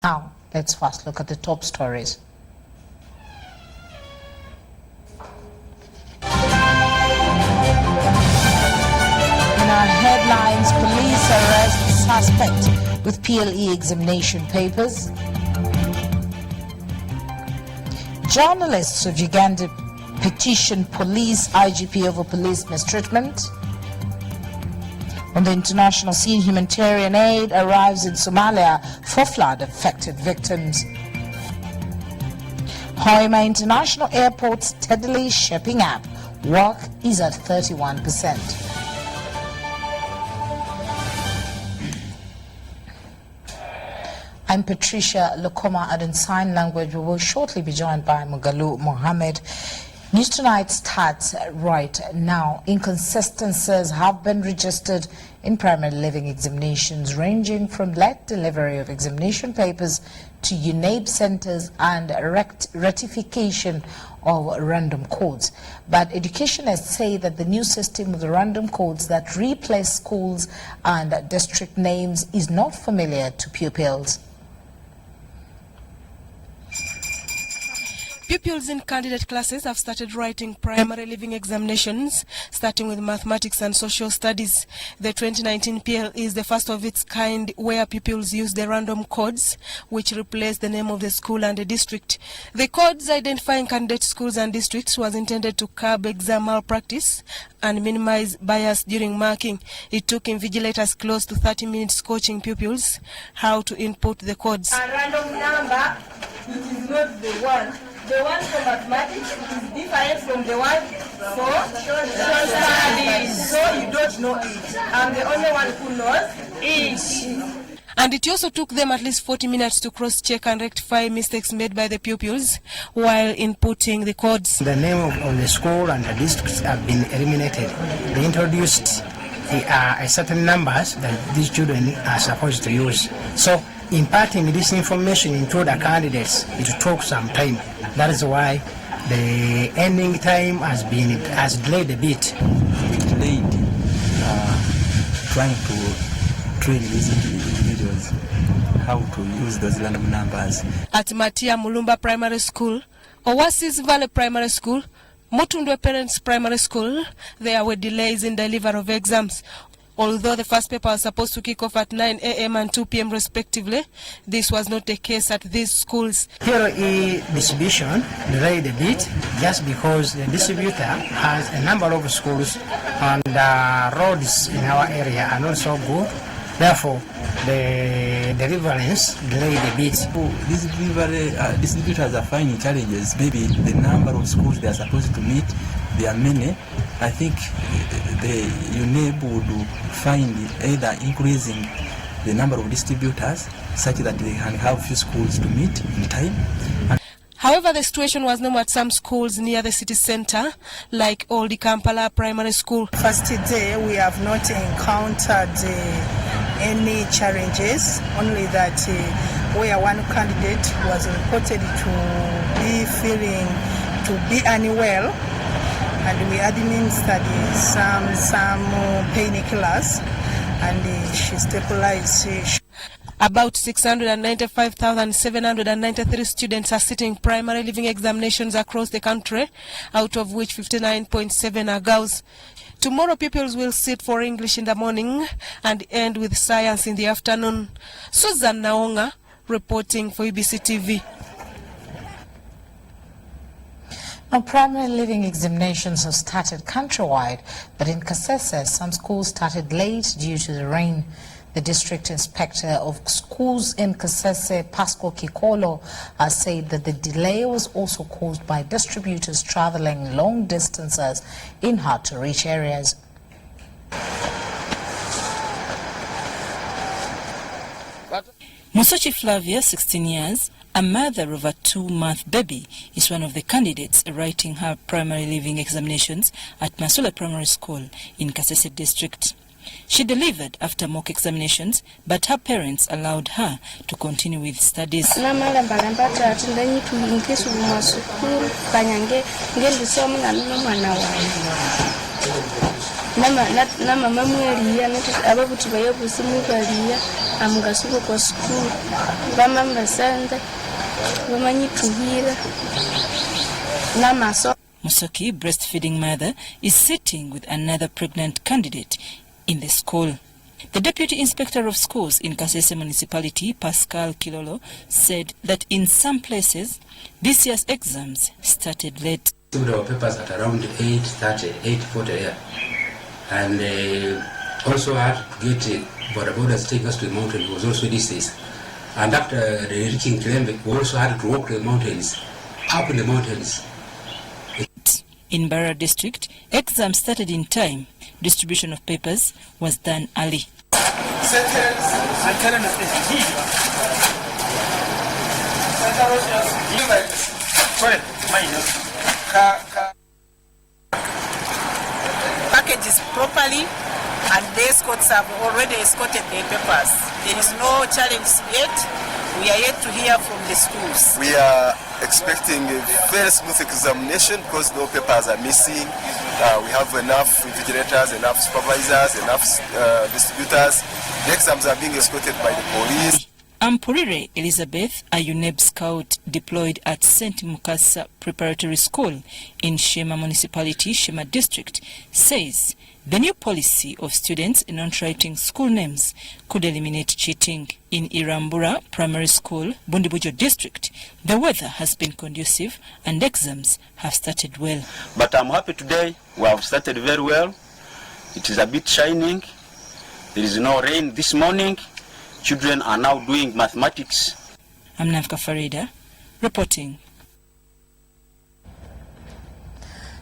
Now, let's first look at the top stories. In our headlines, police arrest suspect with PLE examination papers. Journalists of Uganda petition police IGP over police mistreatment. On the international scene, humanitarian aid arrives in Somalia for flood-affected victims. Hoima International Airport steadily shaping up. Work is at 31%. I'm Patricia Lokoma, and in sign language we will shortly be joined by Mugalu Mohammed. News Tonight starts right now. Inconsistencies have been registered in primary living examinations, ranging from late delivery of examination papers to UNAIB centers and ratification of random codes. But educationists say that the new system of the random codes that replace schools and district names is not familiar to pupils. Pupils in candidate classes have started writing primary living examinations, starting with mathematics and social studies. The 2019 PL is the first of its kind where pupils use the random codes, which replace the name of the school and the district. The codes identifying candidate schools and districts was intended to curb exam malpractice and minimize bias during marking. It took invigilators close to 30 minutes coaching pupils how to input the codes. A random number, it is not the one. The one for mathematics is different from the one for social studies. So you don't know it. I'm the only one who knows it. And it also took them at least 40 minutes to cross-check and rectify mistakes made by the pupils while inputting the codes. The name of the school and the districts have been eliminated. They introduced certain numbers that these children are supposed to use. So imparting this information into the candidates, it took some time. That is why the ending time has delayed a bit. It delayed trying to train these individuals how to use those random numbers. At Matia Mulumba Primary School, Oasis Valley Primary School, Mutundwe Parents Primary School, there were delays in delivery of exams. Although the first paper was supposed to kick off at 9 a.m. and 2 p.m. respectively, this was not the case at these schools. PLE distribution delayed a bit just because the distributor has a number of schools and roads in our area are not so good. Therefore, the deliverance delayed a bit. These distributors are finding challenges. Maybe the number of schools they are supposed to meet, there are many. I think the UNAIB would find either increasing the number of distributors such that they can have few schools to meet in time. However, the situation was normal at some schools near the city center, like Old Kampala Primary School. First day, we have not encountered any challenges, only that where one candidate was reported to be unwell, and we administered some painkillers, and she stabilized. About 695,793 students are sitting primary living examinations across the country, out of which 59.7 are girls. Tomorrow pupils will sit for English in the morning and end with science in the afternoon. Susan Naonga reporting for UBC TV. Now, primary living examinations have started countrywide, but in Kasese, some schools started late due to the rain. The district inspector of schools in Kasese, Pascal Kikolo, has said that the delay was also caused by distributors traveling long distances in hard-to-reach areas. Musochi Flavia, 16 years, a mother of a 2-month baby, is one of the candidates writing her primary living examinations at Masula Primary School in Kasese district. She delivered after mock examinations, but her parents allowed her to continue with studies. amugasuko kwa school bamamba sande bamanyi tuhira namaso. Musoki, breastfeeding mother, is sitting with another pregnant candidate in the school. The Deputy Inspector of Schools in Kasese Municipality, Pascal Kilolo, said that in some places, this year's exams started late. We our papers at around 8:30, 8:40 here. And also had to get border borders take us to the mountain. It was also distance. And after reaching Kilembe, we also had to walk the mountains, up in the mountains. In Bara district, exams started in time. Distribution of papers was done early. Packages properly, and the escorts have already escorted their papers. There is no challenge yet. We are yet to hear from the schools. We are expecting a very smooth examination because no papers are missing. We have enough invigilators, enough supervisors, enough distributors. The exams are being escorted by the police. Ampurire Elizabeth, a UNEB scout deployed at St. Mukasa Preparatory School in Shema Municipality, Shema District, says the new policy of students not writing school names could eliminate cheating. In Irambura Primary School, Bundibujo District, the weather has been conducive and exams have started well. But I'm happy today. We have started very well. It is a bit shining. There is no rain this morning. Children are now doing mathematics. I'm Navka Farida, reporting.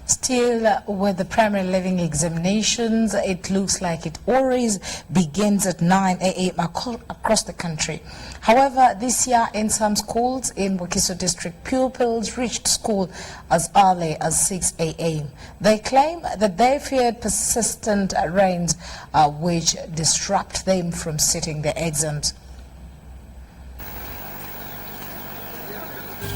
Still with the primary living examinations, it looks like it always begins at 9 a.m. across the country. However, this year in some schools in Wakiso district, pupils reached school as early as 6 a.m. They claim that they feared persistent rains which disrupt them from sitting their exams.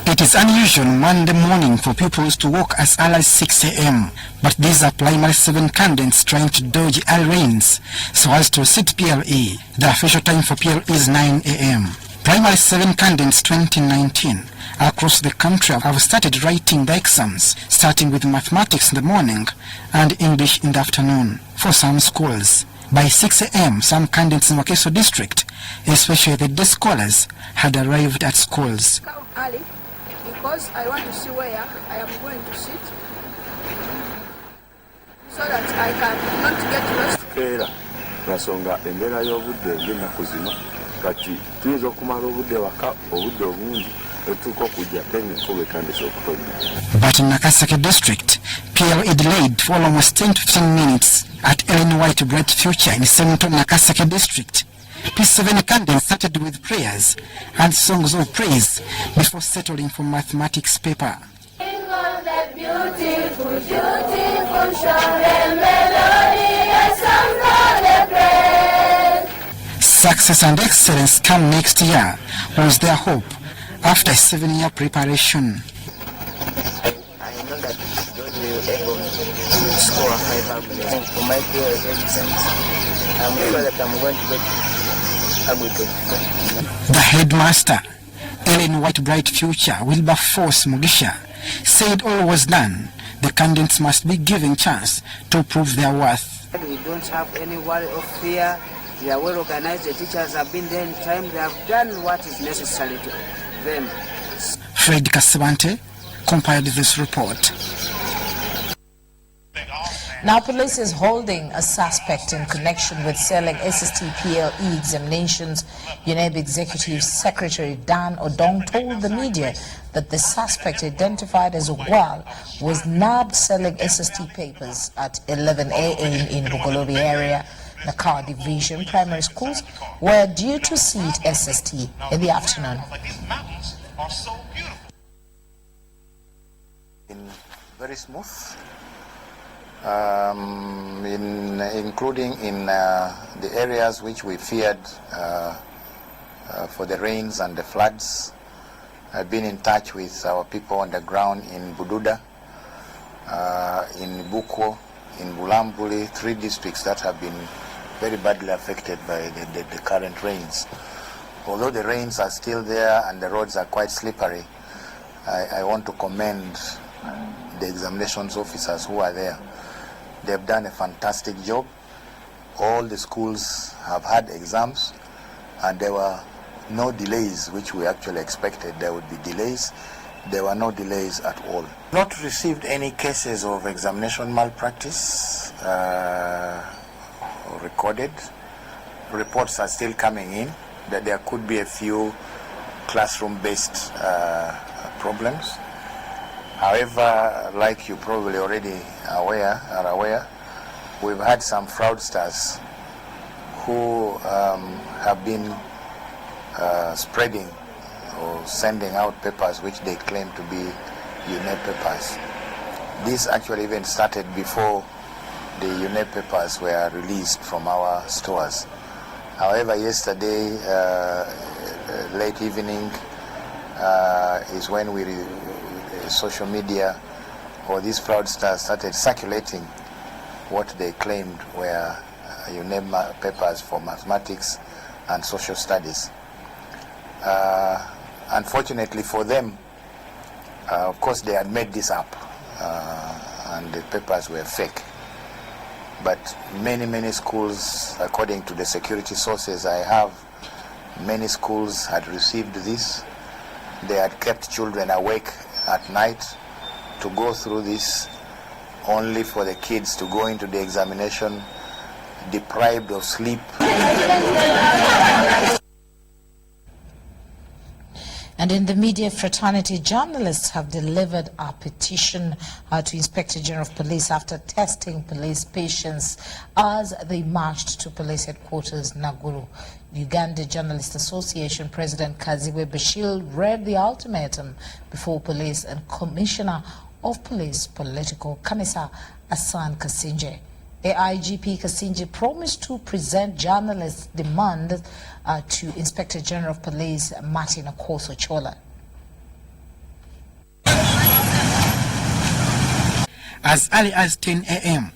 It is unusual Monday morning for pupils to walk as early as 6 a.m. But these are primary 7 candidates trying to dodge early rains so as to sit PLE. The official time for PLE is 9 a.m. Primary 7 candidates 2019 across the country have started writing the exams, starting with mathematics in the morning and English in the afternoon. For some schools, by 6 a.m., some candidates in Wakiso district, especially the day scholars, had arrived at schools. Early because I want to see where I am going to sit so that I can not get lost. Nasonga embeera y'obudde ng'ennaku zino kati tuyinza okumala obudde waka obudde obungi etuuka okujja enkuba etandise okutonnya. But in Nakaseke district, PLE delayed for almost 10 to 15 minutes at Ellen White Bright Future in Central Nakaseke district. P7 candidates started with prayers and songs of praise before settling for mathematics paper. Success and excellence come next year was their hope after a 7-year preparation. I know that God will able to score a 5 for my exams. I'm sure that I'm going to get a good grade. The headmaster, Ellen White Bright Future, Wilberforce Mugisha, said all was done. The candidates must be given chance to prove their worth. We don't have any worry of fear. They are well organized. The teachers have been there in time. They have done what is necessary to them. Fred Kasabante compiled this report. Now, police is holding a suspect in connection with selling SST PLE examinations. UNEB Executive Secretary Dan Odong told the media that the suspect, identified as Ogwal, was nabbed selling SST papers at 11 a.m. in Bugolobi area. Nakar Division primary schools were due to seat SST in the afternoon. Very smooth. Including in the areas which we feared for the rains and the floods. I've been in touch with our people on the ground in Bududa, in Bukwo, in Bulambuli, 3 districts that have been very badly affected by the current rains. Although the rains are still there and the roads are quite slippery, I want to commend the examinations officers who are there. They've done a fantastic job. All the schools have had exams and there were no delays, which we actually expected there would be delays. There were no delays at all. Not received any cases of examination malpractice recorded. Reports are still coming in that there could be a few classroom-based problems. However, like you probably already are aware, we've had some fraudsters who have been spreading or sending out papers which they claim to be UNEP papers. This actually even started before the UNEP papers were released from our stores. However, yesterday, late evening, is when social media or these fraudsters started circulating what they claimed were UNEP papers for mathematics and social studies. Unfortunately for them, of course they had made this up and the papers were fake. But many schools, according to the security sources I have, many schools had received this. They had kept children awake at night to go through this, only for the kids to go into the examination deprived of sleep. And in the media fraternity, journalists have delivered a petition to Inspector General of Police after testing police patience as they marched to police headquarters, Nakuru. Uganda Journalist Association President Kaziwe Bashir read the ultimatum before police and Commissioner of Police Political Commissar Hassan Kasinje. AIGP Kasinje promised to present journalists' demand to Inspector General of Police Martin Akoso Chola. As early as 10 a.m.,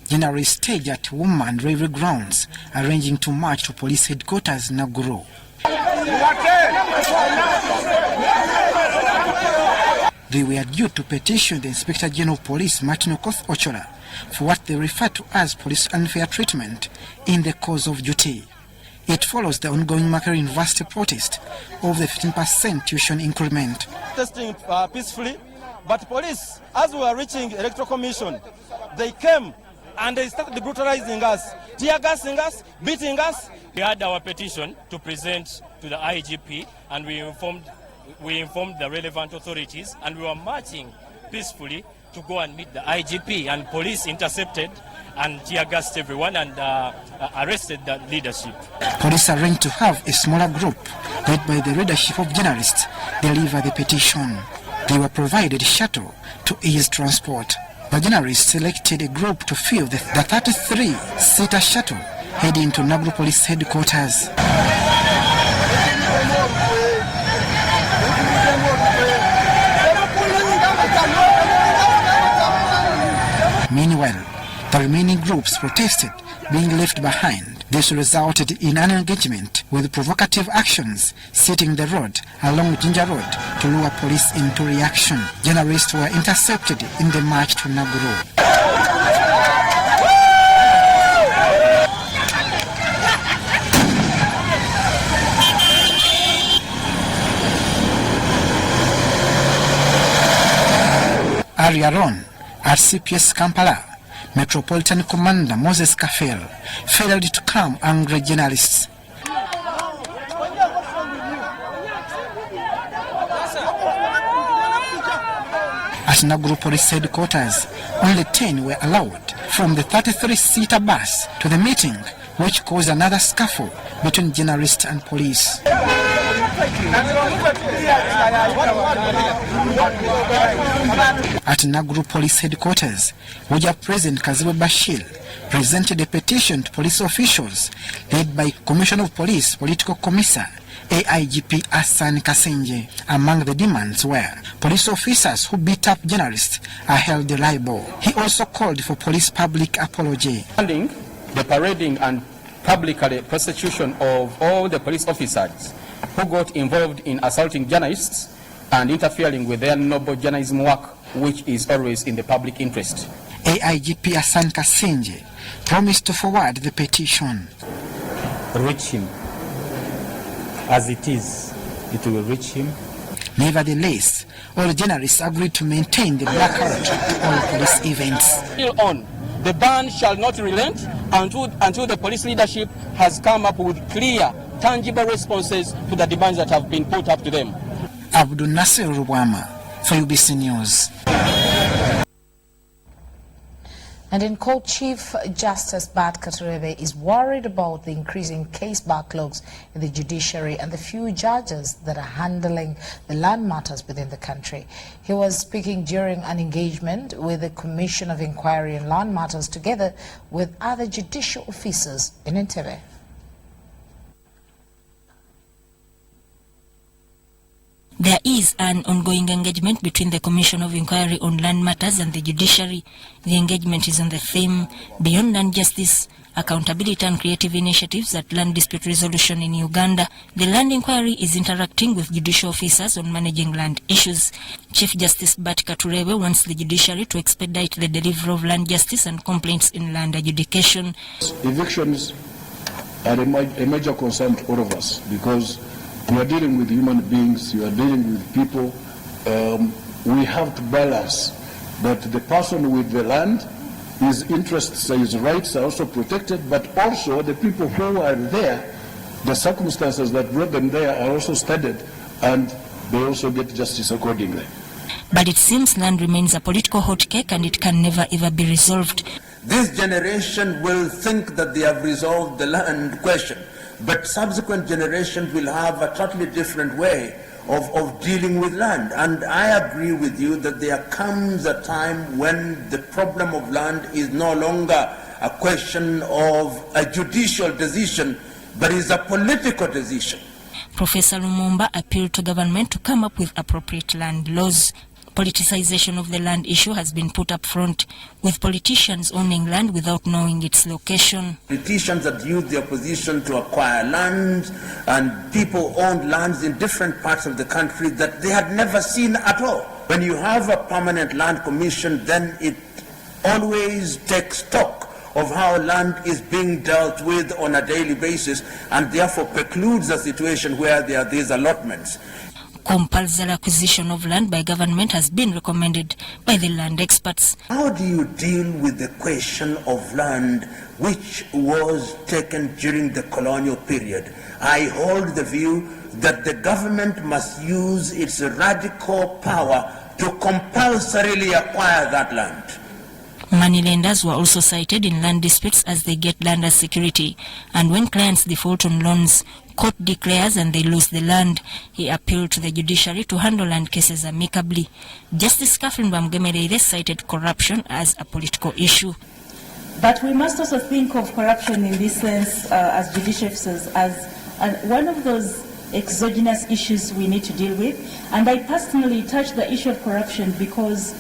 journalists staged at Woman Railway Grounds, arranging to march to police headquarters Nakuru. They were due to petition the Inspector General of Police Martin Akoso Ochola for what they refer to as police unfair treatment in the course of duty. It follows the ongoing Makerere University protest of the 15% tuition increment. Testing peacefully, but police, as we were reaching Electoral Commission, they came and they started brutalizing us, tear gassing us, beating us. We had our petition to present to the IGP and we informed the relevant authorities and we were marching peacefully to go and meet the IGP, and police intercepted and tear gassed everyone and arrested the leadership. Police arranged to have a smaller group led by the leadership of journalists deliver the petition. They were provided a shuttle to ease transport. The journalists selected a group to fill the 33-seater shuttle heading to Nakuru Police Headquarters. Meanwhile, the remaining groups protested being left behind. This resulted in an engagement with provocative actions sitting the road along Ginger Road to lure police into reaction. Journalists were intercepted in the march to Nakuru. Earlier on, at CPS Kampala, Metropolitan Commander Moses Kafel failed to calm angry journalists. At Nakuru Police Headquarters, only 10 were allowed from the 33-seater bus to the meeting, which caused another scuffle between journalists and police. At Nakuru Police Headquarters, Wajir President Kaziwe Bashir presented a petition to police officials led by Commissioner of Police Political Commissar AIGP Hassan Kasinje. Among the demands were police officers who beat up journalists are held liable. He also called for police public apology. The parading and publicly prosecution of all the police officers who got involved in assaulting journalists and interfering with their noble journalism work, which is always in the public interest. AIGP Hassan Kasenje promised to forward the petition. Reach him. As it is, it will reach him. Nevertheless, all journalists agreed to maintain the blackout at all police events. Still on, the ban shall not relent until the police leadership has come up with clear, tangible responses to the demands that have been put up to them. Abdul Nasser Rubwama for UBC News. And in court, Chief Justice Bart Katurebe is worried about the increasing case backlogs in the judiciary and the few judges that are handling the land matters within the country. He was speaking during an engagement with the Commission of Inquiry in Land Matters together with other judicial officers in Entebbe. There is an ongoing engagement between the Commission of Inquiry on Land Matters and the judiciary. The engagement is on the theme Beyond Land Justice, Accountability and Creative Initiatives at Land Dispute Resolution in Uganda. The Land Inquiry is interacting with judicial officers on managing land issues. Chief Justice Bart Katurebe wants the judiciary to expedite the delivery of land justice and complaints in land adjudication. Evictions are a major concern to all of us because we are dealing with human beings, we are dealing with people. We have to balance that the person with the land, his interests, his rights are also protected, but also the people who are there, the circumstances that brought them there are also studied, and they also get justice accordingly. But it seems land remains a political hot cake and it can never ever be resolved. This generation will think that they have resolved the land question, but subsequent generations will have a totally different way of dealing with land. And I agree with you that there comes a time when the problem of land is no longer a question of a judicial decision, but is a political decision. Professor Lumumba appealed to government to come up with appropriate land laws. Politicization of the land issue has been put up front, with politicians owning land without knowing its location. Politicians that used their position to acquire land, and people owned lands in different parts of the country that they had never seen at all. When you have a permanent land commission, then it always takes stock of how land is being dealt with on a daily basis, and therefore precludes a situation where there are these allotments. Compulsory acquisition of land by government has been recommended by the land experts. How do you deal with the question of land which was taken during the colonial period? I hold the view that the government must use its radical power to compulsorily acquire that land. Moneylenders were also cited in land disputes as they get land as security, and when clients default on loans, court declares and they lose the land. He appealed to the judiciary to handle land cases amicably. Justice Catherine Bamgemereire cited corruption as a political issue. But we must also think of corruption in this sense as judicial officers as one of those exogenous issues we need to deal with. And I personally touch the issue of corruption because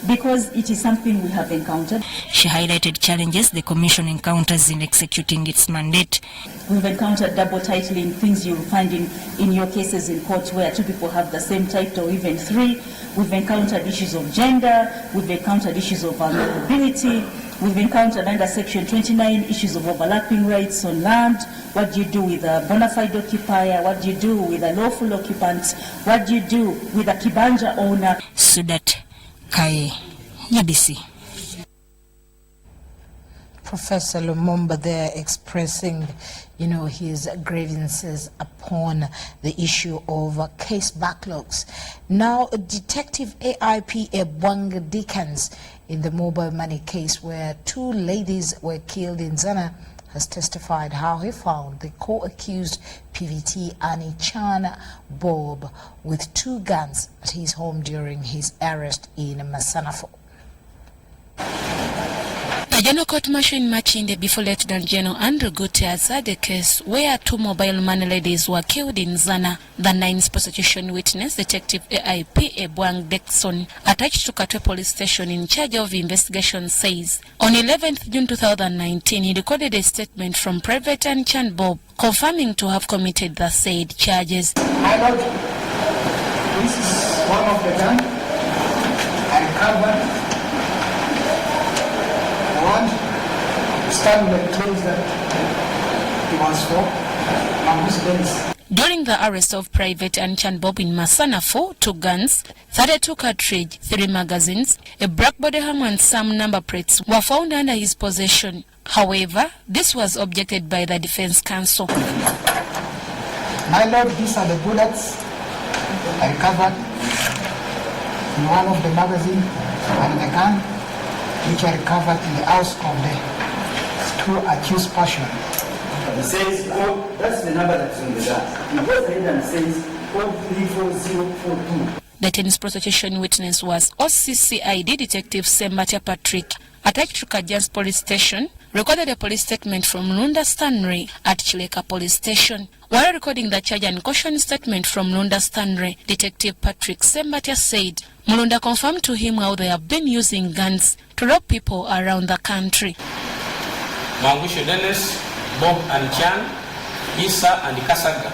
it is something we have encountered. She highlighted challenges the Commission encounters in executing its mandate. We've encountered double titling, things you'll find in your cases in court where two people have the same title, or even three. We've encountered issues of gender. We've encountered issues of vulnerability. We've encountered under Section 29 issues of overlapping rights on land. What do you do with a bona fide occupier? What do you do with a lawful occupant? What do you do with a kibanja owner? Sudat Kaye, UBC. Professor Lumumba there expressing, his grievances upon the issue of case backlogs. Now, Detective AIP Ebwang Dickens in the mobile money case where two ladies were killed in Zana has testified how he found the co-accused PVT Annie Chan Bob with two guns at his home during his arrest in Masanafo. A General Court Martial in Machinde before Lieutenant General Andrew Gutiérrez had a case where 2 mobile money ladies were killed in Zana. The 9th prosecution witness, Detective AIP Ebwang Dexon, attached to Katwe Police Station in charge of investigation, says on 11th June 2019 he recorded a statement from Private Anchan Bob confirming to have committed the said charges. My lord, this is one of the gun I recovered. One statement claims that he was for Mangus Dennis. During the arrest of Private Anchan Bob in Masana 4, 2 guns, 32 cartridge, 3 magazines, a black body hammer and some number plates were found under his possession. However, this was objected by the Defense Counsel. My lord, these are the bullets I recovered in one of the magazines and the gun which I recovered in the house of the 2 accused persons. He says, oh, that's the number that's on the gun. He goes ahead and says, 34042. The 10th prosecution witness was OCCID Detective Sembatia Patrick, attached to Kajan's Police Station, recorded a police statement from Lunda Stanley at Chileka Police Station. While recording the charge and caution statement from Lunda Stanley, Detective Patrick Sembatia said Mulunda confirmed to him how they have been using guns to rob people around the country. Mangusho Dennis, Bob and Chan, Isa and Kasaga.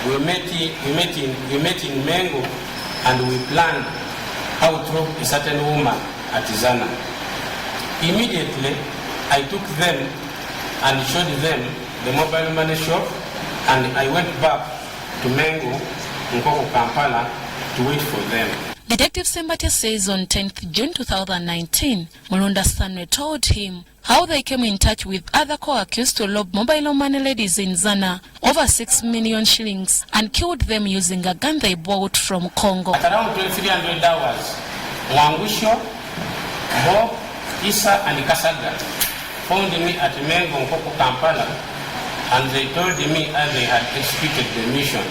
We met in Mengo and we planned how to rob a certain woman at Zana. Immediately, I took them and showed them the mobile money shop, and I went back to Mengo, Nkoko, Kampala to wait for them. Detective Sembatia says on 10th June 2019, Mulunda Stanley told him how they came in touch with other co-accused to rob mobile money ladies in Zana over 6 million shillings and killed them using a gun they bought from Congo. At around $2,300, Wangusho, Bob, Isa and Kasaga found me at Mengo, Nkoko, Kampala, and they told me they had executed the mission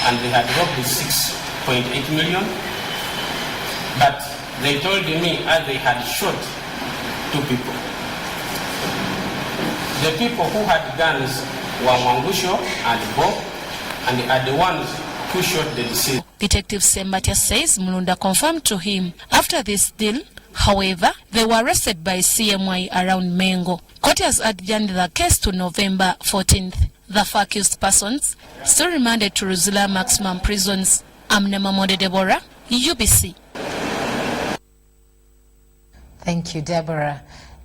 and they had robbed 6.8 million. But they told me they had shot 2 people. The people who had guns were Wangusho and Bob, and they are the ones who shot the deceased. Detective Sembatia says Mulunda confirmed to him after this deal. However, they were arrested by CMY around Mengo. Court has adjourned the case to November 14th. The 4 accused persons still remanded to Ruzula Maximum Prisons. I'm Nemamode Deborah, UBC. Thank you, Deborah.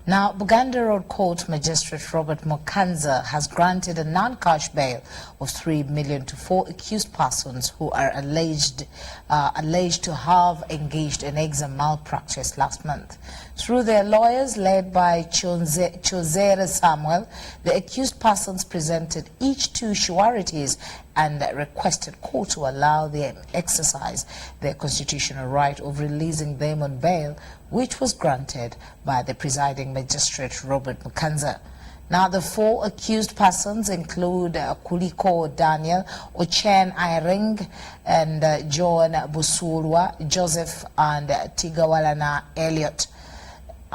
Now, Buganda Road Court Magistrate Robert Mukanza has granted a non-cash bail of $3 million to 4 accused persons who are alleged to have engaged in exam malpractice last month. Through their lawyers, led by Chozera Samuel, the accused persons presented each 2 sureties and requested court to allow them exercise their constitutional right of releasing them on bail, which was granted by the presiding magistrate Robert Mukanza. Now, the 4 accused persons include Kuliko Daniel, Ochen Ireng, and John Busulwa, Joseph, and Tigawalana Elliot.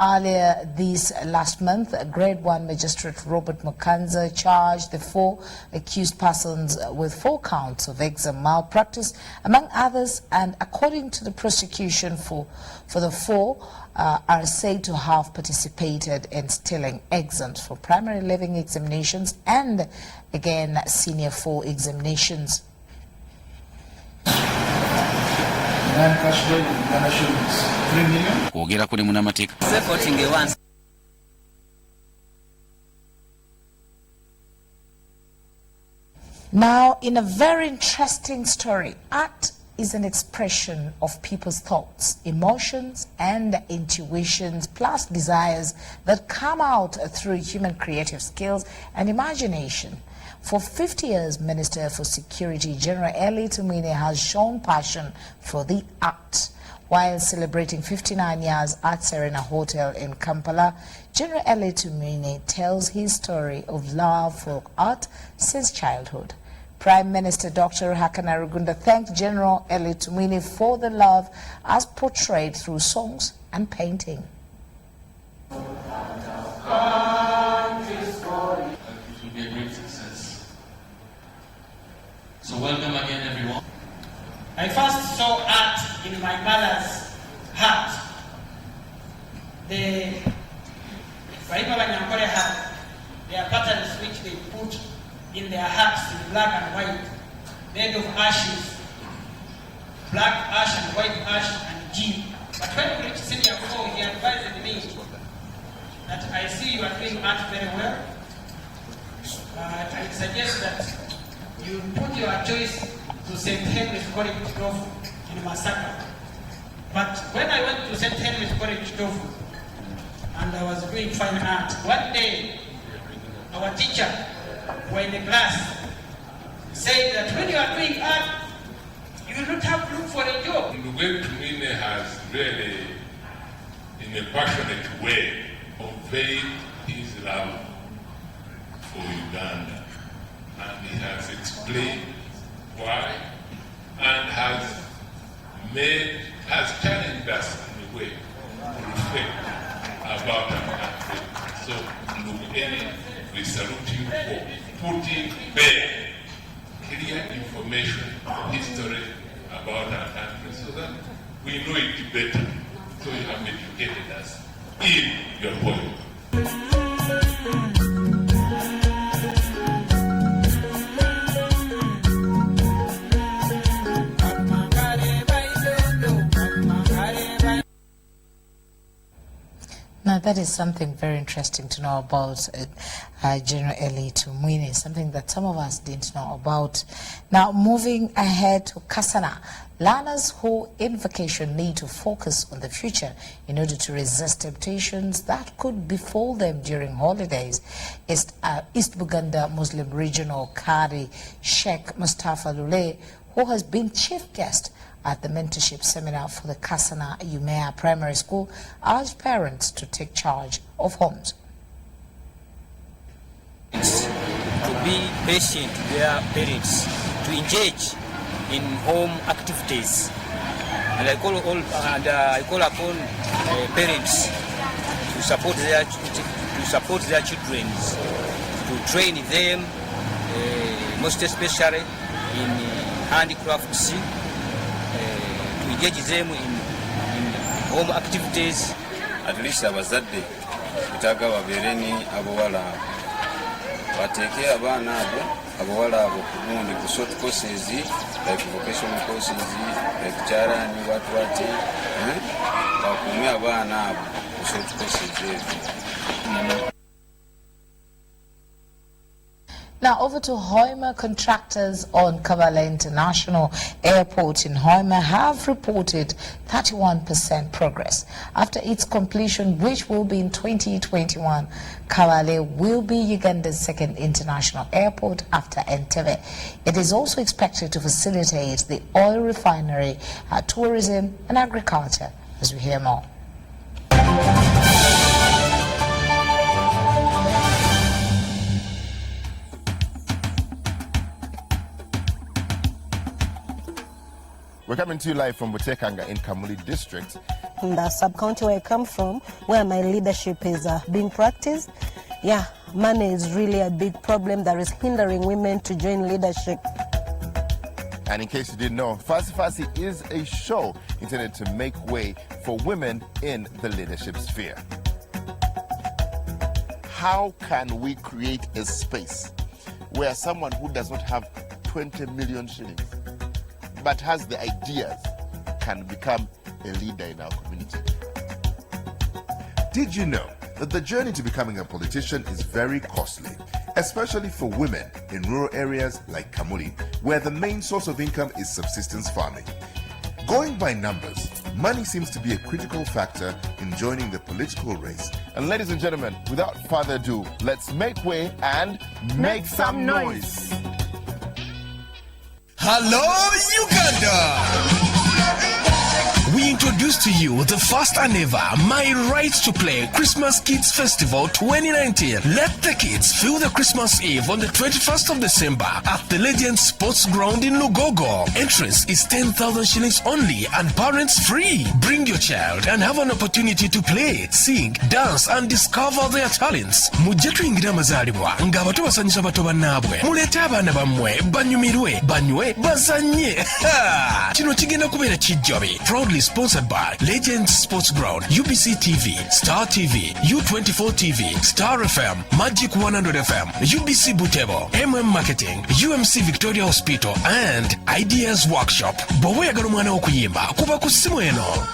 Earlier this last month, Grade 1 Magistrate Robert Mukanza charged the 4 accused persons with 4 counts of exam malpractice, among others, and according to the prosecution, for the 4 are said to have participated in stealing exams for primary leaving examinations and, again, senior 4 examinations. Now, in a very interesting story, art is an expression of people's thoughts, emotions, and intuitions, plus desires that come out through human creative skills and imagination. For 50 years, Minister for Security General Eli Tumwine has shown passion for the art. While celebrating 59 years at Serena Hotel in Kampala, General Eli Tumwine tells his story of love for art since childhood. Prime Minister Dr. Ruhakana Rugunda thanked General Eli Tumwine for the love as portrayed through songs and painting. So welcome again, everyone. I first saw art in my mother's heart. The Waipa Wanyankole hat, their patterns which they put in their hats in black and white, made of ashes, black ash and white ash and G. But when we reached senior 4, he advised me that I see you are doing art very well. I suggest that you put your choice to St. Henry's College Tofu in Masaka. But when I went to St. Henry's College Tofu and I was doing fine art, one day our teacher who were in the class said that when you are doing art, you will not have to look for a job. Ndugwe Tumine has really, in a passionate way, conveyed his love for Uganda, and he has explained why, and has challenged us in a way to reflect about our country. So, Ndugwe, we salute you for putting bare clear information, history about our country, so that we know it better. So you have educated us in your poem. Now, that is something very interesting to know about General Eli Tumwine, something that some of us didn't know about. Now, moving ahead to Kasana, learners who in vacation need to focus on the future in order to resist temptations that could befall them during holidays. East Buganda Muslim Regional Qari Sheikh Mustafa Lule, who has been chief guest at the mentorship seminar for the Kasana Umea Primary School, urged parents to take charge of homes. To be patient with their parents, to engage in home activities, and I call upon parents to support their children, to train them, most especially in handicrafts. Engage them in home activities. At least abazadde kutaga babereni abawala bateke abana abawala abo kubundi ku short courses like vocational courses like charani watu bakume abana abo ku short courses. Now over to Hoima. Contractors on Kavala International Airport in Hoima have reported 31% progress. After its completion, which will be in 2021, Kavala will be Uganda's second international airport after Entebbe. It is also expected to facilitate the oil refinery, tourism and agriculture, as we hear more. We're coming to you live from Butekanga in Kamuli district. In the sub-county where I come from, where my leadership is being practiced, money is really a big problem that is hindering women to join leadership. And in case you didn't know, Fasi Fasi is a show intended to make way for women in the leadership sphere. How can we create a space where someone who does not have 20 million shillings but has the ideas can become a leader in our community? Did you know that the journey to becoming a politician is very costly, especially for women in rural areas like Kamuli, where the main source of income is subsistence farming? Going by numbers, money seems to be a critical factor in joining the political race. And ladies and gentlemen, without further ado, let's make way and make some noise. Hello, Uganda! We introduce to you the first and ever My Right to Play Christmas Kids Festival 2019. Let the kids feel the Christmas Eve on the 21st of December at the Legend Sports Ground in Lugogo. Entrance is 10,000 shillings only and parents free. Bring your child and have an opportunity to play, sing, dance and discover their talents. Mujje tuyingira amazaalibwa nga abato basanyusa bato bannaabwe. Muleete abaana bammwe banyumirwe, banywe, bazanye. Kino kigenda kubeera kijjabe. Proudly sponsored by Legend Sports Ground, UBC TV, Star TV, U24 TV, Star FM, Magic 100 FM, UBC Butebo, Marketing, UMC Victoria Hospital and Ideas Workshop. Bw'oba oyagala omwana okuyimba kuba ku ssimu eno.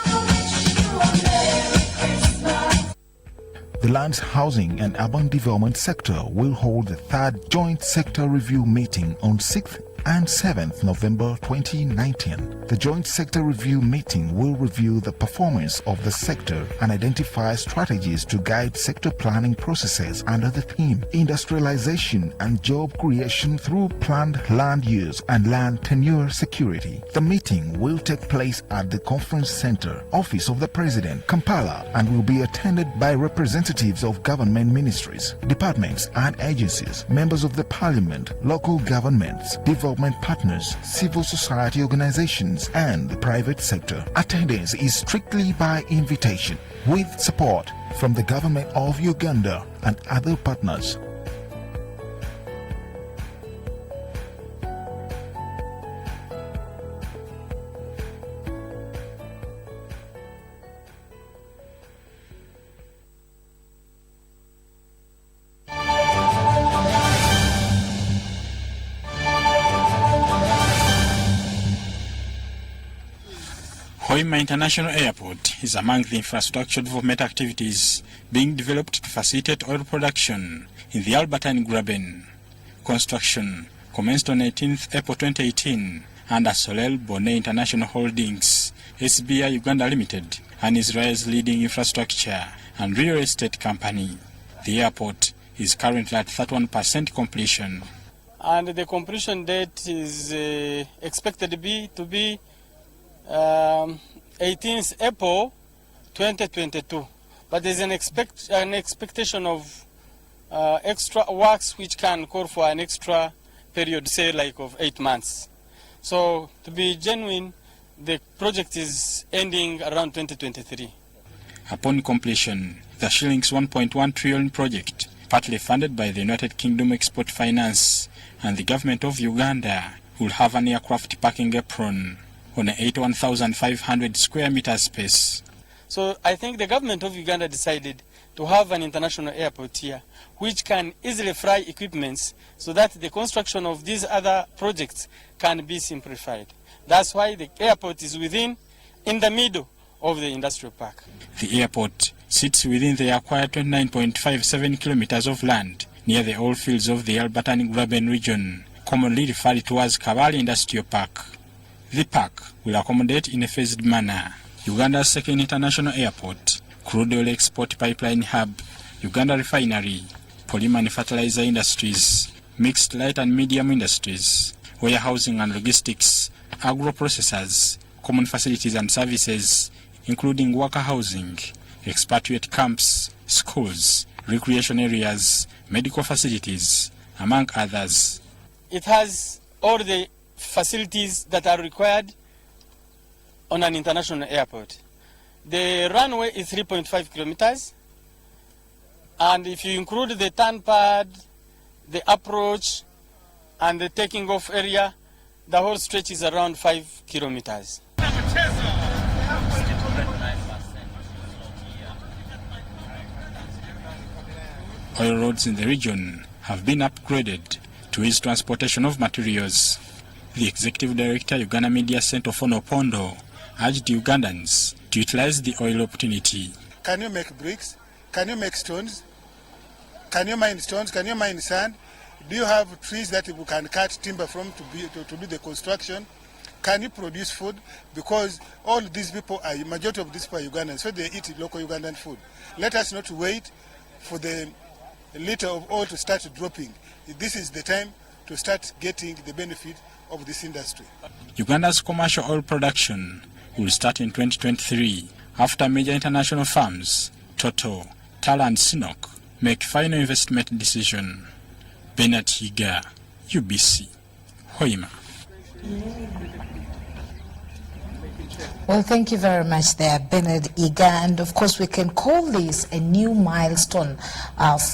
The Lands, Housing and Urban Development Sector will hold the third Joint Sector Review meeting on 6th and 7th November 2019. The Joint Sector Review meeting will review the performance of the sector and identify strategies to guide sector planning processes under the theme Industrialization and Job Creation through Planned Land Use and Land Tenure Security. The meeting will take place at the Conference Center, Office of the President, Kampala, and will be attended by representatives of government ministries, departments and agencies, members of the Parliament, local governments, development partners, civil society organizations, and the private sector. Attendance is strictly by invitation, with support from the government of Uganda and other partners. Hoima International Airport is among the infrastructure development activities being developed to facilitate oil production in the Albertine Graben. Construction commenced on 18th April 2018 under Solel Bonnet International Holdings, SBI Uganda Limited, and Israel's leading infrastructure and real estate company. The airport is currently at 31% completion. And the completion date is expected to be 18th April 2022, but there's an expectation of extra works which can call for an extra period, say like of 8 months. So to be genuine, the project is ending around 2023. Upon completion, the shillings 1.1 trillion project, partly funded by the United Kingdom Export Finance and the government of Uganda, will have an aircraft parking apron on an 81,500 square meter space. So I think the government of Uganda decided to have an international airport here, which can easily fly equipments so that the construction of these other projects can be simplified. That's why the airport is in the middle of the industrial park. The airport sits within the acquired 29.57 kilometers of land near the oil fields of the Albertine Graben region, commonly referred to as Kabale Industrial Park. The park will accommodate in a phased manner Uganda's second international airport, crude oil export pipeline hub, Uganda refinery, polymer and fertilizer industries, mixed light and medium industries, warehousing and logistics, agro-processors, common facilities and services, including worker housing, expatriate camps, schools, recreation areas, medical facilities, among others. It has all the facilities that are required on an international airport. The runway is 3.5 kilometers, and if you include the turn pad, the approach, and the taking off area, the whole stretch is around 5 kilometers. Oil roads in the region have been upgraded to ease transportation of materials. The Executive Director, Uganda Media Center, Fono Pondo, urged Ugandans to utilize the oil opportunity. Can you make bricks? Can you make stones? Can you mine stones? Can you mine sand? Do you have trees that you can cut timber from to do the construction? Can you produce food? Because all these people majority of these people are Ugandans, so they eat local Ugandan food. Let us not wait for the liter of oil to start dropping. This is the time to start getting the benefit of this industry. Uganda's commercial oil production will start in 2023 after major international firms, Total, Tala and Sinok, make final investment decision. Bernard Higa, UBC, Hoima. Well, thank you very much there, Bernard Iga. And of course, we can call this a new milestone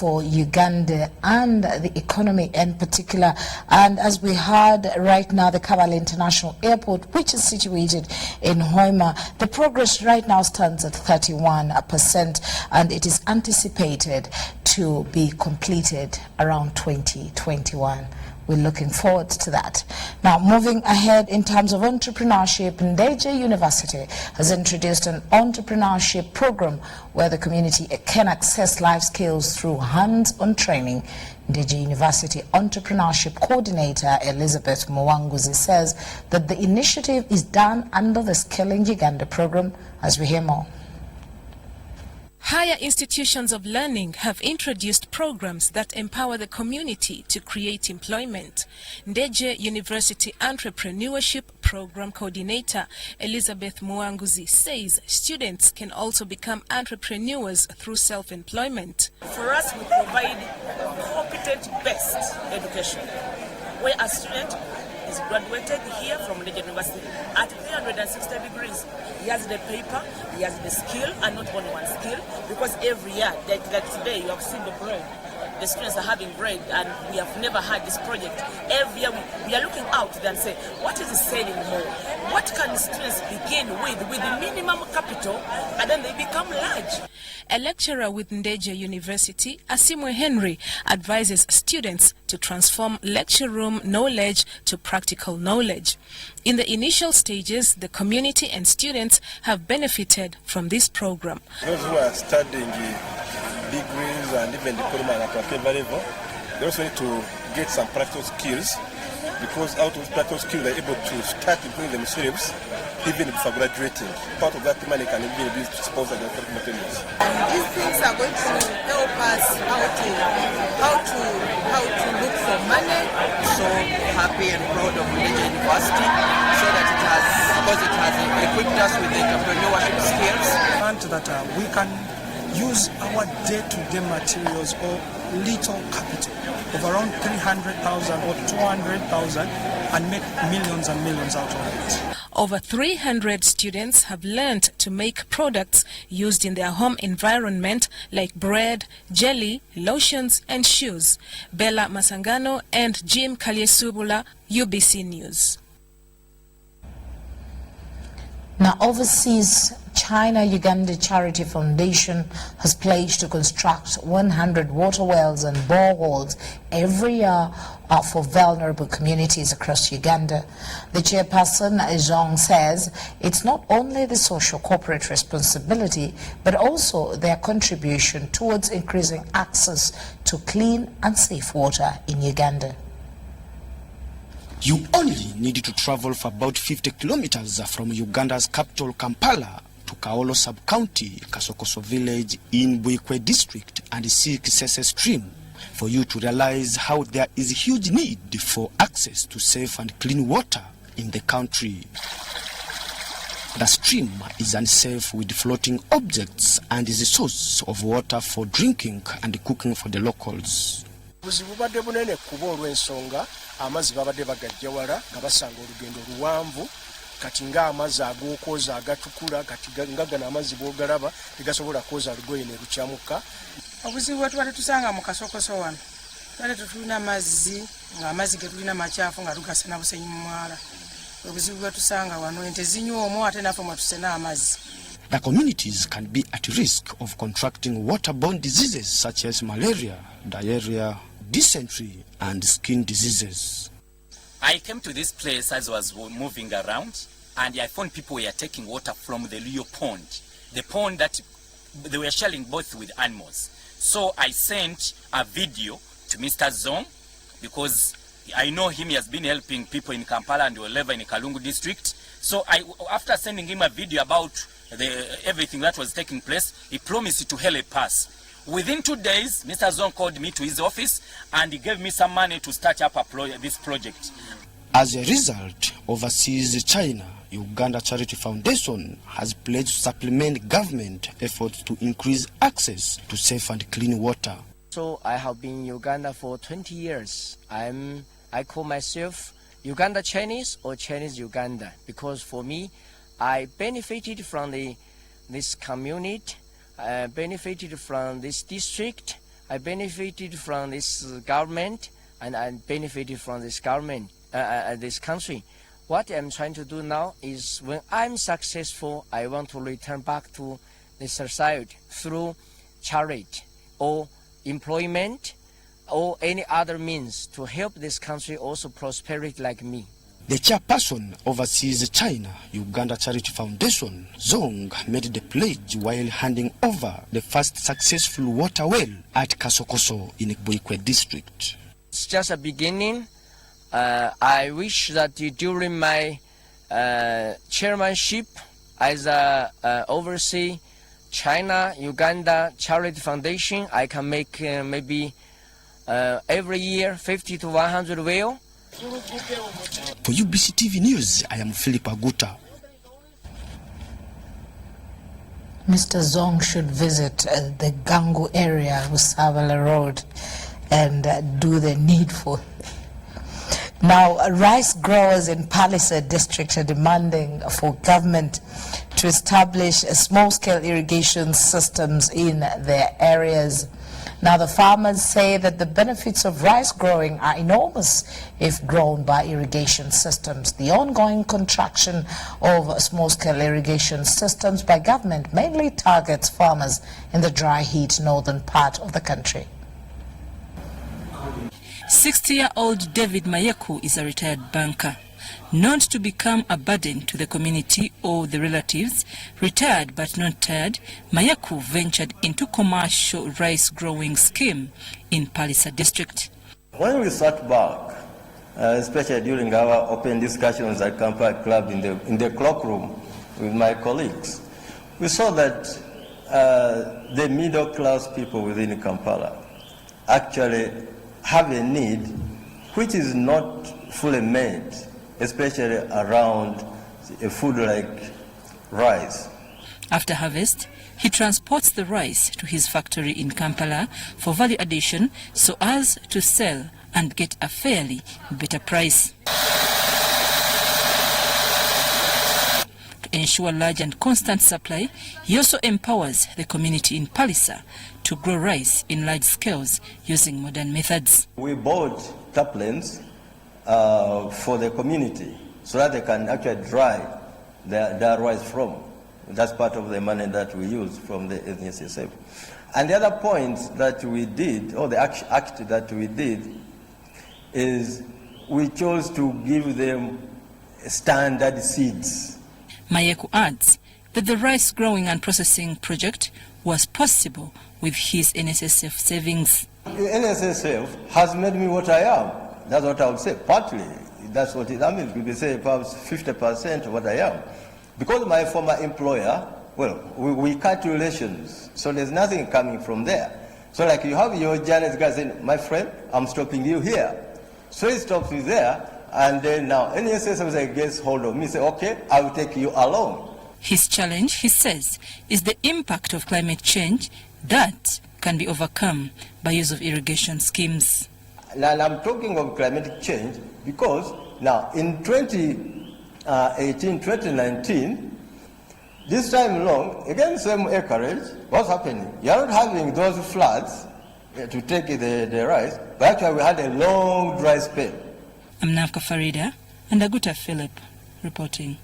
for Uganda and the economy in particular. And as we heard right now, the Kampala International Airport, which is situated in Hoima, the progress right now stands at 31%, and it is anticipated to be completed around 2021. We're looking forward to that. Now, moving ahead in terms of entrepreneurship, Ndejje University has introduced an entrepreneurship program where the community can access life skills through hands-on training. Ndejje University Entrepreneurship Coordinator Elizabeth Muwanguzi says that the initiative is done under the Skilling Uganda program. As we hear more. Higher institutions of learning have introduced programs that empower the community to create employment. Ndejje University Entrepreneurship Program Coordinator Elizabeth Muwanguzi says students can also become entrepreneurs through self-employment. For us, we provide competent-based education, where a student is graduated here from Ndejje University at 360 degrees. He has the paper, he has the skill, and not only one skill, because every year, like today, you have seen the bread. The students are having bread, and we have never had this project. Every year, we are looking out there and say, what is selling more? What can students begin with the minimum capital, and then they become large? A lecturer with Ndejje University, Asimwe Henry, advises students to transform lecture room knowledge to practical knowledge. In the initial stages, the community and students have benefited from this program. Those who are studying degrees and even diploma at whatever level, they also need to get some practical skills, because out of practical skills they're able to start improving themselves even before graduating. Part of that money can even be used to sponsor their materials. These things are going to help us how to look for money. So happy and proud of Ndejje University, so that because it has equipped us with entrepreneurship skills. And that we can use our day-to-day materials or little capital of around 300,000 or 200,000 and make millions and millions out of it. Over 300 students have learned to make products used in their home environment like bread, jelly, lotions and shoes. Bella Masangano and Jim Kalyesubula, UBC News. Now, overseas, China-Uganda Charity Foundation has pledged to construct 100 water wells and boreholes every year for vulnerable communities across Uganda. The chairperson, Zhong, says it's not only the social corporate responsibility, but also their contribution towards increasing access to clean and safe water in Uganda. You only need to travel for about 50 kilometers from Uganda's capital, Kampala, to Kaolo sub-county, Kasokoso village in Buikwe district, and see Kisese stream for you to realize how there is a huge need for access to safe and clean water in the country. The stream is unsafe with floating objects and is a source of water for drinking and cooking for the locals. Amazzi babadde bagajja wala nga basanga olugendo luwanvu, kati ng'amazzi ag'okwoza agatukula, kati nga gano amazzi bw'ogalaba tegasobola kwoza lugoye ne lukyamuka. Obuzibu bwe tuba tetusanga mu Kasokoso wano, twali tetulina mazzi, ng'amazzi ge tulina makyafu nga tugasa na busenyi mu mwala. Obuzibu bwe tusanga wano, ente zinywa omwo ate naffe mwe tusena amazzi. The communities can be at risk of contracting waterborne diseases such as malaria, diarrhea, dysentery and skin diseases. I came to this place as I was moving around, and I found people were taking water from the Leo pond, the pond that they were sharing both with animals. So I sent a video to Mr. Zong, because I know him, he has been helping people in Kampala and wherever in Kalungu district. So after sending him a video about everything that was taking place, he promised to help us. Within 2 days, Mr. Zong called me to his office and he gave me some money to start up this project. As a result, overseas China, Uganda Charity Foundation has pledged to supplement government efforts to increase access to safe and clean water. So I have been in Uganda for 20 years. I call myself Uganda Chinese or Chinese Uganda because for me, I benefited from this community, I benefited from this district, I benefited from this government, and I benefited from this government, this country. What I'm trying to do now is when I'm successful, I want to return back to the society through charity or employment or any other means to help this country also prosperity like me. The chairperson oversees China Uganda Charity Foundation, Zong, made the pledge while handing over the first successful water well at Kasokoso in Buikwe district. It's just a beginning. I wish that during my chairmanship as oversee China Uganda Charity Foundation, I can make maybe every year 50 to 100 well. For UBC TV News, I am Philip Aguta. Mr. Zong should visit the Gangu area, Usavala Road, and do the needful. Now, rice growers in Palliser district are demanding for government to establish small-scale irrigation systems in their areas. Now, the farmers say that the benefits of rice growing are enormous if grown by irrigation systems. The ongoing contraction of small-scale irrigation systems by government mainly targets farmers in the dry heat northern part of the country. 60-year-old David Mayeku is a retired banker. Not to become a burden to the community or the relatives, retired but not tired, Mayeku ventured into commercial rice growing scheme in Palliser district. When we sat back, especially during our open discussions at Kampala Club in the cloakroom with my colleagues, we saw that the middle class people within Kampala actually have a need which is not fully met, especially around a food like rice. After harvest, he transports the rice to his factory in Kampala for value addition so as to sell and get a fairly better price. To ensure large and constant supply, he also empowers the community in Palliser to grow rice in large scales using modern methods. We bought tarpaulins for the community so that they can actually dry their rice from. That's part of the money that we use from the NSSF. And the other point that we did, or the act that we did, is we chose to give them standard seeds. Mayeku adds that the rice growing and processing project was possible with his NSSF savings. The NSSF has made me what I am. That's what I would say. Partly, that's what it means. We say perhaps 50% of what I am. Because my former employer, well, we cut relations, so there's nothing coming from there. So like you have your journalist guy saying, my friend, I'm stopping you here. So he stops me there, and then now NSSF gets hold of me, say, okay, I will take you along. His challenge, he says, is the impact of climate change that can be overcome by use of irrigation schemes. Now I'm talking of climate change because now in 2018, 2019, this time long, again same acreage, what's happening? You're not having those floods to take the rice, but actually we had a long dry spell. I'm Nafka Farida and Aguta Philip reporting.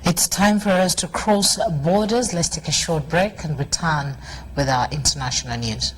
It's time for us to cross borders. Let's take a short break and return with our international news.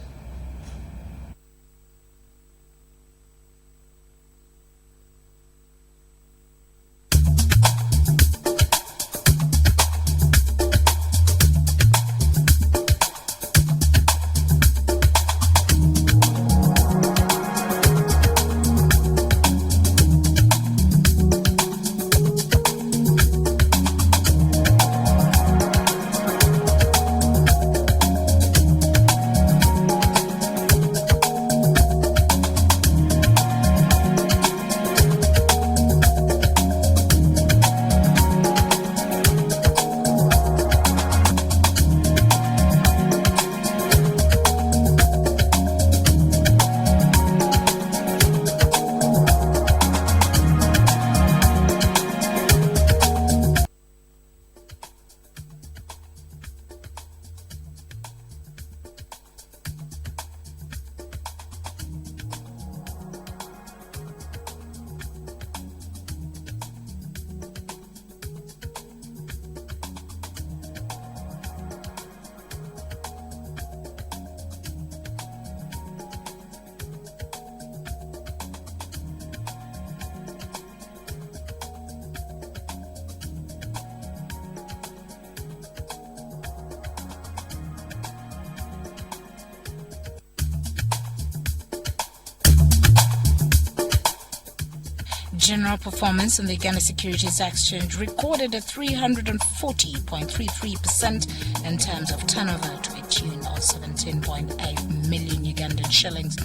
general performance in the Uganda Securities Exchange recorded a 340.33% in terms of turnover to a tune of 17.8 million Ugandan shillings.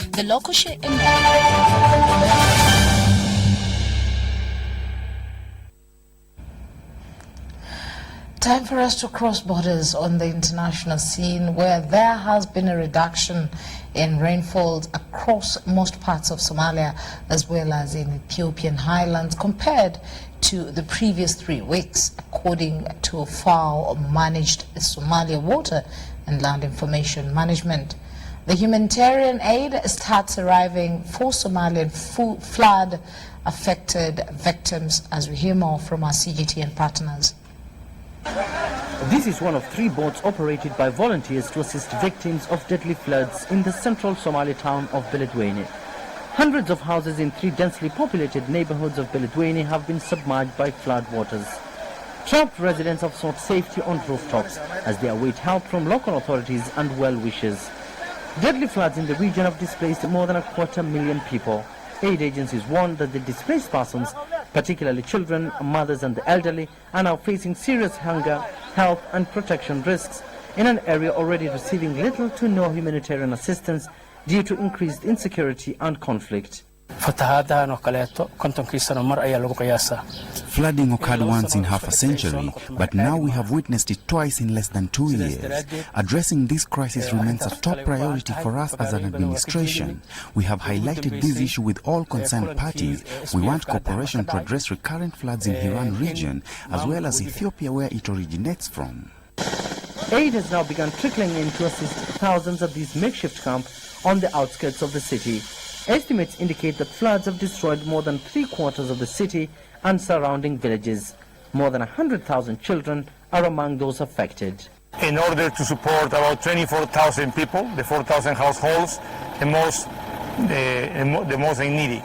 The local share index. Time for us to cross borders on the international scene, where there has been a reduction in rainfalls across most parts of Somalia as well as in Ethiopian highlands compared to the previous 3 weeks, according to FAO-managed Somalia Water and Land Information Management. The humanitarian aid starts arriving for Somalian flood-affected victims, as we hear more from our CGTN partners. This is one of 3 boats operated by volunteers to assist victims of deadly floods in the central Somali town of Beledweyne. Hundreds of houses in 3 densely populated neighborhoods of Beledweyne have been submerged by flood waters. Trapped residents have sought safety on rooftops as they await help from local authorities and well-wishers. Deadly floods in the region have displaced more than 250,000 people. Aid agencies warn that the displaced persons, particularly children, mothers and the elderly, are now facing serious hunger, health and protection risks in an area already receiving little to no humanitarian assistance due to increased insecurity and conflict. Flooding occurred once in half a century, but now we have witnessed it twice in less than 2 years. Addressing this crisis remains a top priority for us as an administration. We have highlighted this issue with all concerned parties. We want cooperation to address recurrent floods in Hiran region, as well as Ethiopia, where it originates from. Aid has now begun trickling in to assist thousands at these makeshift camps on the outskirts of the city. Estimates indicate that floods have destroyed more than 3/4 of the city and surrounding villages. More than 100,000 children are among those affected. In order to support about 24,000 people, the 4,000 households, the most needy.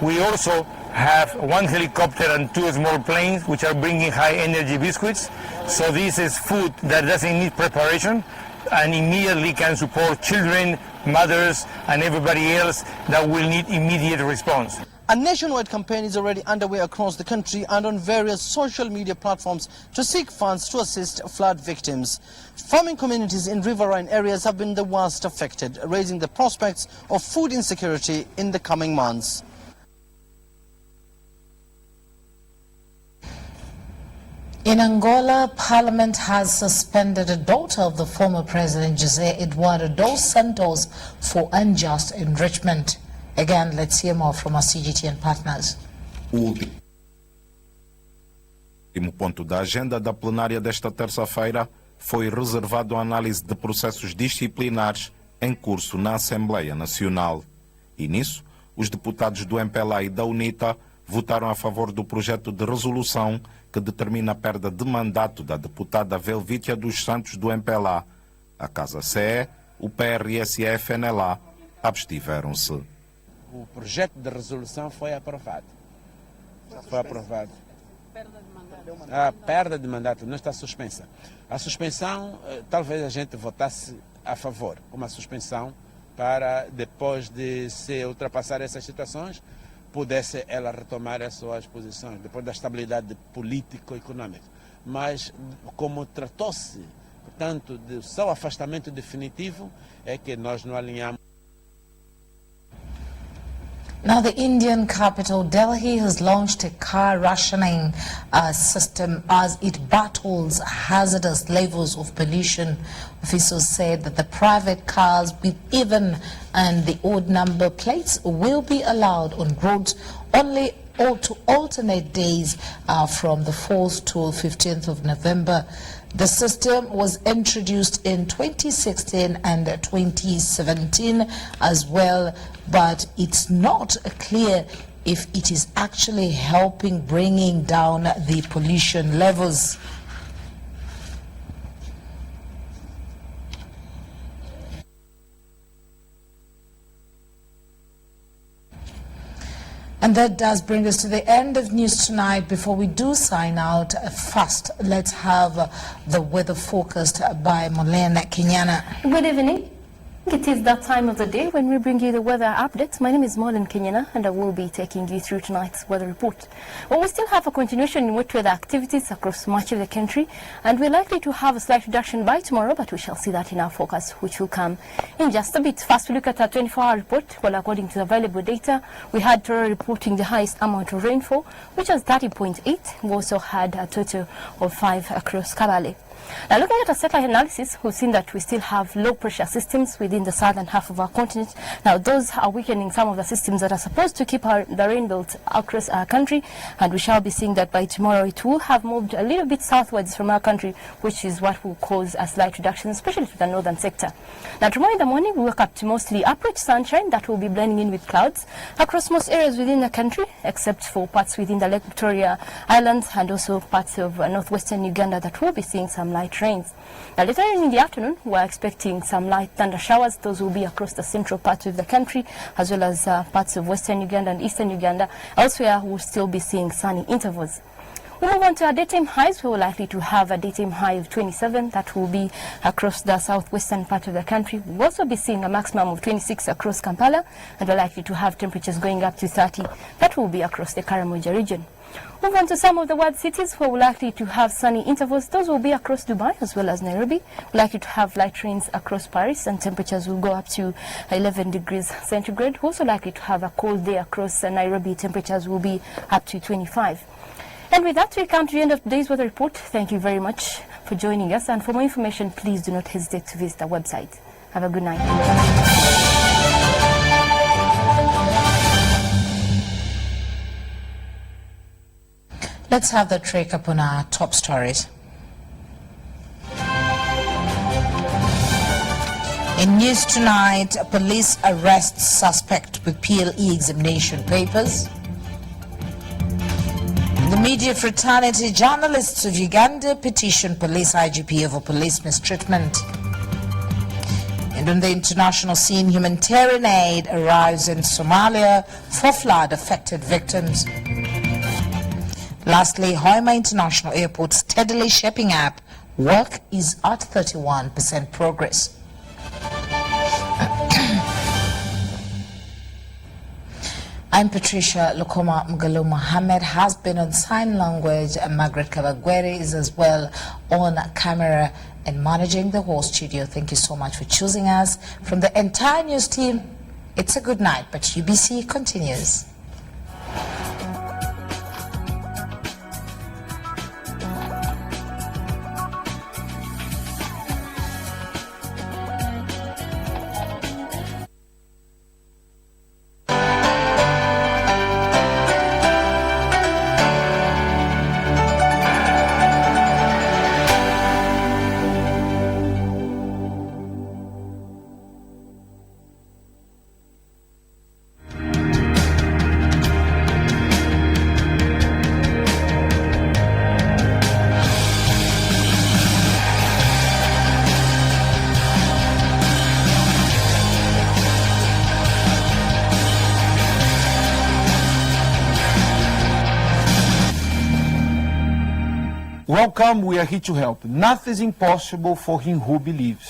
We also have 1 helicopter and 2 small planes which are bringing high energy biscuits. So this is food that doesn't need preparation and immediately can support children, mothers and everybody else that will need immediate response. A nationwide campaign is already underway across the country and on various social media platforms to seek funds to assist flood victims. Farming communities in riverine areas have been the worst affected, raising the prospects of food insecurity in the coming months. In Angola, Parliament has suspended a daughter of the former President José Eduardo dos Santos for unjust enrichment. Again, let's hear more from our CGTN partners. O último ponto da agenda da plenária desta terça-feira foi reservado à análise de processos disciplinares em curso na Assembleia Nacional. E nisso, os deputados do MPLA e da UNITA votaram a favor do projeto de resolução que determina a perda de mandato da deputada Velvítia dos Santos do MPLA. A Casa CE, o PRS e a FNLA abstiveram-se. O projeto de resolução foi aprovado. Foi aprovado. A perda de mandato não está suspensa. A suspensão, talvez a gente votasse a favor, uma suspensão para depois de se ultrapassar essas situações, pudesse ela retomar as suas posições, depois da estabilidade político-econômica. Mas, como tratou-se, portanto, de seu afastamento definitivo, é que nós não alinhamos. Now, the Indian capital, Delhi, has launched a car rationing system as it battles hazardous levels of pollution. Officials said that the private cars with even and the odd number plates will be allowed on roads only or to alternate days from the 4th to 15th of November. The system was introduced in 2016 and 2017 as well, but it's not clear if it is actually helping bringing down the pollution levels. And that does bring us to the end of news tonight. Before we do sign out, first, let's have the weather forecast by Molena Kenyana. Good evening. It is that time of the day when we bring you the weather updates. My name is Marlon Kenyana and I will be taking you through tonight's weather report. Well, we still have a continuation in wet weather activities across much of the country, and we're likely to have a slight reduction by tomorrow, but we shall see that in our forecast, which will come in just a bit. First, we look at our 24-hour report. Well, according to the available data, we had Tororo reporting the highest amount of rainfall, which was 30.8. We also had a total of 5 across Kabale. Now, looking at our satellite analysis, we've seen that we still have low pressure systems within the southern half of our continent. Now, those are weakening some of the systems that are supposed to keep the rain belt across our country, and we shall be seeing that by tomorrow it will have moved a little bit southwards from our country, which is what will cause a slight reduction, especially to the northern sector. Now, tomorrow in the morning, we wake up to mostly upward sunshine that will be blending in with clouds across most areas within the country, except for parts within the Lake Victoria Islands and also parts of northwestern Uganda that will be seeing some light rains. Now, later in the afternoon, we're expecting some light thunder showers. Those will be across the central part of the country, as well as parts of western Uganda and eastern Uganda. Elsewhere, we'll still be seeing sunny intervals. We move on to our daytime highs. We're likely to have a daytime high of 27. That will be across the southwestern part of the country. We'll also be seeing a maximum of 26 across Kampala, and we're likely to have temperatures going up to 30. That will be across the Karamoja region. Move on to some of the world cities where we're likely to have sunny intervals. Those will be across Dubai as well as Nairobi. We're likely to have light rains across Paris, and temperatures will go up to 11 degrees centigrade. We're also likely to have a cold day across Nairobi. Temperatures will be up to 25. And with that, we come to the end of today's weather report. Thank you very much for joining us. And for more information, please do not hesitate to visit our website. Have a good night. Let's have the track up on our top stories. In news tonight, police arrests suspect with PLE examination papers. The media fraternity, journalists of Uganda petition police IGP over police mistreatment. And on the international scene, humanitarian aid arrives in Somalia for flood-affected victims. Lastly, Hoima International Airport steadily shaping up. Work is at 31% progress. I'm Patricia Lokoma. Mgalu Mohammed has been on sign language, and Margaret Kabagwere is as well on camera and managing the whole studio. Thank you so much for choosing us. From the entire news team, it's a good night, but UBC continues. Welcome, we are here to help. Nothing is impossible for him who believes.